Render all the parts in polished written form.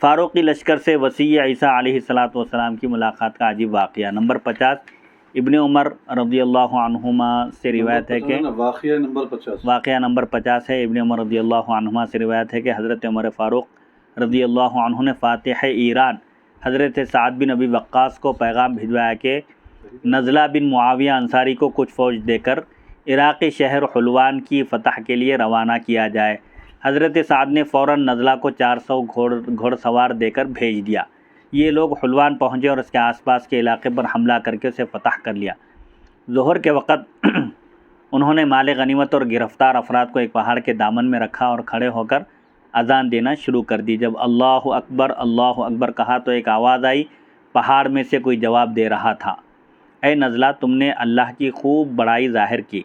فاروقی لشکر سے وسیع عیسیٰ علیہ السلام کی ملاقات کا عجیب واقعہ۔ نمبر 50 ابن عمر رضی اللہ عنہما سے روایت ہے کہ واقعہ نمبر 50 ہے، ابن عمر رضی اللہ عنہما سے روایت ہے کہ حضرت عمر فاروق رضی اللہ عنہ نے فاتح ایران حضرت سعد بن ابی وقاص کو پیغام بھجوایا کہ نزلہ بن معاویہ انصاری کو کچھ فوج دے کر عراقی شہر حلوان کی فتح کے لیے روانہ کیا جائے۔ حضرت سعد نے فوراً نزلہ کو 400 گھوڑ سوار دے کر بھیج دیا۔ یہ لوگ حلوان پہنچے اور اس کے آس پاس کے علاقے پر حملہ کر کے اسے فتح کر لیا۔ ظہر کے وقت انہوں نے مال غنیمت اور گرفتار افراد کو ایک پہاڑ کے دامن میں رکھا اور کھڑے ہو کر اذان دینا شروع کر دی۔ جب اللہ اکبر کہا تو ایک آواز آئی، پہاڑ میں سے کوئی جواب دے رہا تھا، اے نزلہ تم نے اللہ کی خوب بڑائی ظاہر کی۔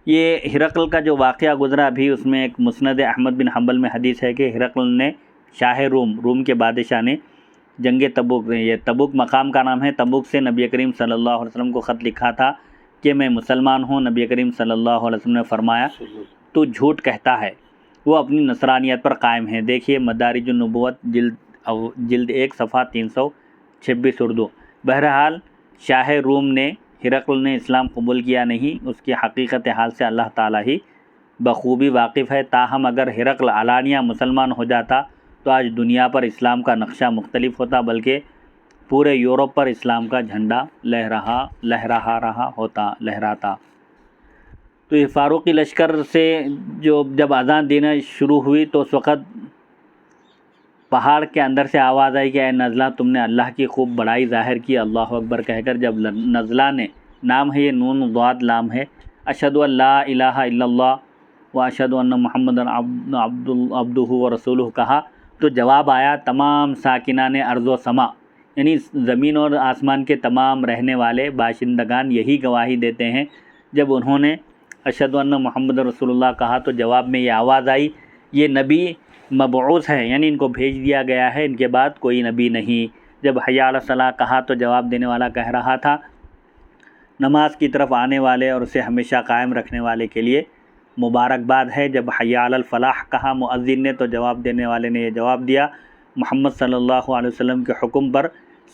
یہ ہرقل کا جو واقعہ گزرا ابھی، اس میں ایک مسند احمد بن حنبل میں حدیث ہے کہ ہرقل نے شاہ روم کے بادشاہ نے جنگ تبوک، یہ تبوک مقام کا نام ہے، تبوک سے نبی کریم صلی اللہ علیہ وسلم کو خط لکھا تھا کہ میں مسلمان ہوں۔ نبی کریم صلی اللہ علیہ وسلم نے فرمایا تو جھوٹ کہتا ہے، وہ اپنی نصرانیت پر قائم ہے۔ دیکھیے مدارج النبوت جلد 1 صفحہ 326 اردو۔ بہرحال شاہ روم نے، ہرقل نے اسلام قبول کیا نہیں، اس کی حقیقت حال سے اللہ تعالیٰ ہی بخوبی واقف ہے۔ تاہم اگر ہرقل علانیہ مسلمان ہو جاتا تو آج دنیا پر اسلام کا نقشہ مختلف ہوتا، بلکہ پورے یورپ پر اسلام کا جھنڈا لہراتا۔ تو یہ فاروقی لشکر سے جب اذان دینا شروع ہوئی تو اس وقت پہاڑ کے اندر سے آواز آئی کہ اے نزلہ تم نے اللہ کی خوب بڑائی ظاہر کی، اللہ اکبر کہہ کر جب نزلہ نے، نام ہے یہ نون ضاد لام ہے، اشہد ان لا الہ الا اللہ و اشہد ان محمد عبدہ و رسولہ کہا تو جواب آیا۔ تمام ساکنان ارض و سما، یعنی زمین اور آسمان کے تمام رہنے والے باشندگان یہی گواہی دیتے ہیں، جب انہوں نے اشہد ان محمد رسول اللہ کہا تو جواب میں یہ آواز آئی، یہ نبی مبعوث ہے، یعنی ان کو بھیج دیا گیا ہے، ان کے بعد کوئی نبی نہیں۔ جب حی علی الصلاۃ کہا تو جواب دینے والا کہہ رہا تھا، نماز کی طرف آنے والے اور اسے ہمیشہ قائم رکھنے والے کے لیے مبارکباد ہے۔ جب حی علی الفلاح کہا مؤذن نے تو جواب دینے والے نے یہ جواب دیا، محمد صلی اللہ علیہ وسلم کے حکم پر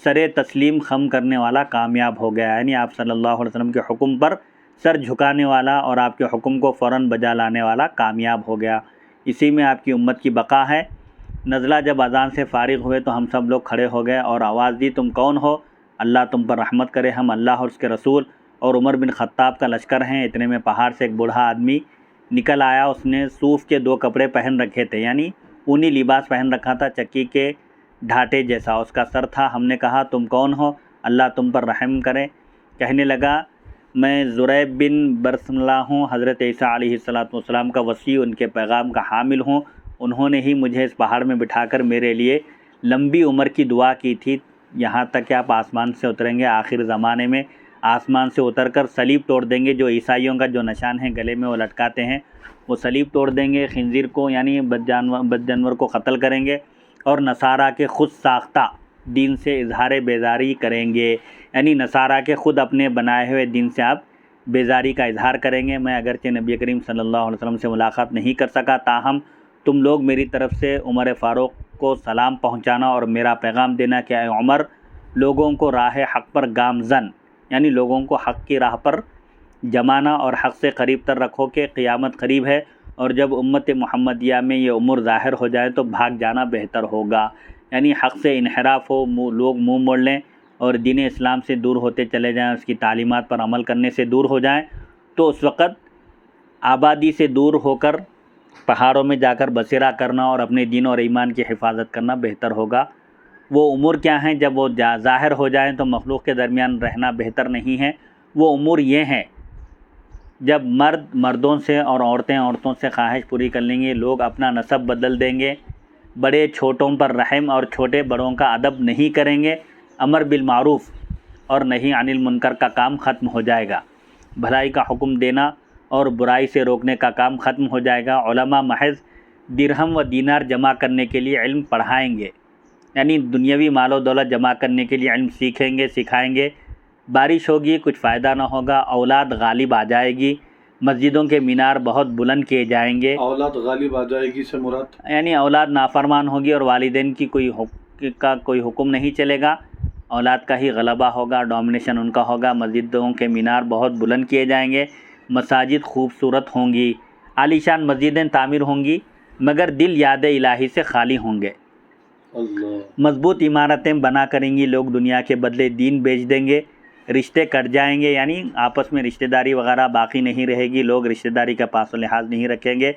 سر تسلیم خم کرنے والا کامیاب ہو گیا، یعنی آپ صلی اللہ علیہ وسلم کے حکم پر سر جھکانے والا اور آپ کے حکم کو فوراً بجا لانے والا کامیاب ہو گیا، اسی میں آپ کی امت کی بقا ہے۔ نزلہ جب اذان سے فارغ ہوئے تو ہم سب لوگ کھڑے ہو گئے اور آواز دی، تم کون ہو؟ اللہ تم پر رحمت کرے، ہم اللہ اور اس کے رسول اور عمر بن خطاب کا لشکر ہیں۔ اتنے میں پہاڑ سے ایک بوڑھا آدمی نکل آیا، اس نے صوف کے 2 کپڑے پہن رکھے تھے، یعنی اونی لباس پہن رکھا تھا، چکی کے ڈھاٹے جیسا اس کا سر تھا۔ ہم نے کہا تم کون ہو؟ اللہ تم پر رحم کرے۔ کہنے لگا میں زریب بن برسملہ ہوں، حضرت عیسیٰ علیہ السلام کا وصی، ان کے پیغام کا حامل ہوں۔ انہوں نے ہی مجھے اس پہاڑ میں بٹھا کر میرے لیے لمبی عمر کی دعا کی تھی، یہاں تک کہ آپ آسمان سے اتریں گے، آخر زمانے میں آسمان سے اتر کر صلیب توڑ دیں گے، جو عیسائیوں کا جو نشان ہے گلے میں وہ لٹکاتے ہیں، وہ صلیب توڑ دیں گے، خنزیر کو یعنی بد جانور کو قتل کریں گے، اور نصارہ کے خود ساختہ دین سے اظہار بیزاری کریں گے، یعنی نصارہ کے خود اپنے بنائے ہوئے دین سے آپ بیزاری کا اظہار کریں گے۔ میں اگرچہ نبی کریم صلی اللہ علیہ وسلم سے ملاقات نہیں کر سکا، تاہم تم لوگ میری طرف سے عمر فاروق کو سلام پہنچانا اور میرا پیغام دینا کہ اے عمر، لوگوں کو راہ حق پر گامزن، یعنی لوگوں کو حق کی راہ پر جمانا اور حق سے قریب تر رکھو کہ قیامت قریب ہے، اور جب امت محمدیہ میں یہ امور ظاہر ہو جائے تو بھاگ جانا بہتر ہوگا، یعنی حق سے انحراف ہو، لوگ منہ موڑ لیں اور دین اسلام سے دور ہوتے چلے جائیں، اس کی تعلیمات پر عمل کرنے سے دور ہو جائیں، تو اس وقت آبادی سے دور ہو کر پہاڑوں میں جا کر بسیرا کرنا اور اپنے دین اور ایمان کی حفاظت کرنا بہتر ہوگا۔ وہ امور کیا ہیں؟ جب وہ ظاہر ہو جائیں تو مخلوق کے درمیان رہنا بہتر نہیں ہے۔ وہ امور یہ ہیں، جب مرد مردوں سے اور عورتیں عورتوں سے خواہش پوری کر لیں گے، لوگ اپنا نسب بدل دیں گے، بڑے چھوٹوں پر رحم اور چھوٹے بڑوں کا ادب نہیں کریں گے، امر بالمعروف اور نہی عن المنکر کا کام ختم ہو جائے گا، بھلائی کا حکم دینا اور برائی سے روکنے کا کام ختم ہو جائے گا۔ علماء محض درہم و دینار جمع کرنے کے لیے علم پڑھائیں گے، یعنی دنیاوی مال و دولت جمع کرنے کے لیے علم سیکھیں گے، سکھائیں گے، بارش ہوگی کچھ فائدہ نہ ہوگا، اولاد غالب آ جائے گی، مسجدوں کے مینار بہت بلند کیے جائیں گے. اولاد غالب آ جائے گی سے مراد یعنی اولاد نافرمان ہوگی اور والدین کی کوئی حکم نہیں چلے گا، اولاد کا ہی غلبہ ہوگا، ڈومینیشن ان کا ہوگا. مسجدوں کے مینار بہت بلند کیے جائیں گے، مساجد خوبصورت ہوں گی، عالیشان مسجدیں تعمیر ہوں گی، مگر دل یاد الہی سے خالی ہوں گے. اللہ. مضبوط عمارتیں بنا کریں گی، لوگ دنیا کے بدلے دین بیچ دیں گے، رشتے کٹ جائیں گے، یعنی آپس میں رشتہ داری وغیرہ باقی نہیں رہے گی، لوگ رشتہ داری کا پاس و لحاظ نہیں رکھیں گے.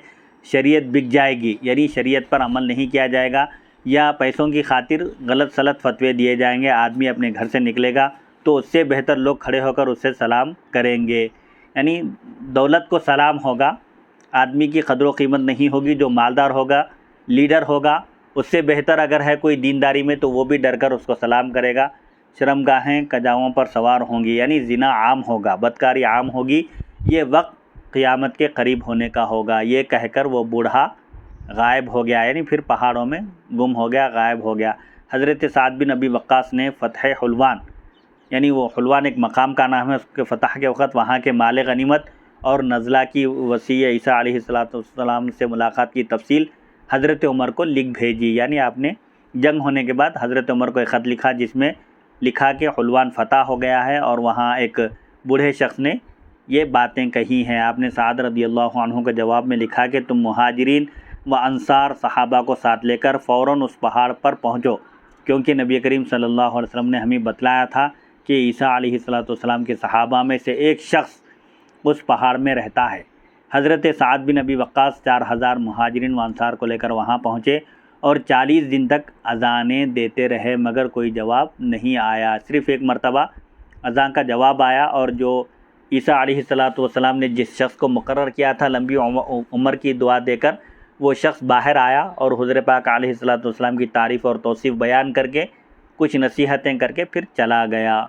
شریعت بک جائے گی، یعنی شریعت پر عمل نہیں کیا جائے گا، یا پیسوں کی خاطر غلط سلط فتوے دیے جائیں گے. آدمی اپنے گھر سے نکلے گا تو اس سے بہتر لوگ کھڑے ہو کر اس سے سلام کریں گے، یعنی دولت کو سلام ہوگا، آدمی کی قدر و قیمت نہیں ہوگی. جو مالدار ہوگا، لیڈر ہوگا، اس سے بہتر اگر ہے کوئی دینداری میں تو وہ بھی ڈر کر اس کو سلام کرے گا. شرمگاہیں کجاؤں پر سوار ہوں گی، یعنی زنا عام ہوگا، بدکاری عام ہوگی. یہ وقت قیامت کے قریب ہونے کا ہوگا. یہ کہہ کر وہ بوڑھا غائب ہو گیا، یعنی پھر پہاڑوں میں گم ہو گیا، غائب ہو گیا. حضرت سعد بن ابی وقاص نے فتح حلوان، یعنی وہ حلوان ایک مقام کا نام ہے، اس کے فتح کے وقت وہاں کے مال غنیمت اور نزلہ کی وصیہ عیسیٰ علیہ السلام سے ملاقات کی تفصیل حضرت عمر کو لکھ بھیجی. یعنی آپ نے جنگ ہونے کے بعد حضرت عمر کو ایک خط لکھا جس میں لکھا کہ حلوان فتح ہو گیا ہے، اور وہاں ایک بوڑھے شخص نے یہ باتیں کہی ہیں. آپ نے سعد رضی اللہ عنہ کے جواب میں لکھا کہ تم مہاجرین و انصار صحابہ کو ساتھ لے کر فوراً اس پہاڑ پر پہنچو، کیونکہ نبی کریم صلی اللہ علیہ وسلم نے ہمیں بتلایا تھا کہ عیسیٰ علیہ السلام کے صحابہ میں سے ایک شخص اس پہاڑ میں رہتا ہے. حضرت سعد بن ابی وقاص 4000 مہاجرین و انصار کو لے کر وہاں پہنچے اور 40 دن تک اذانیں دیتے رہے، مگر کوئی جواب نہیں آیا. صرف ایک مرتبہ اذان کا جواب آیا، اور جو عیسیٰ علیہ السلام نے جس شخص کو مقرر کیا تھا لمبی عمر کی دعا دے کر، وہ شخص باہر آیا اور حضور پاک علیہ السلام کی تعریف اور توصیف بیان کر کے کچھ نصیحتیں کر کے پھر چلا گیا.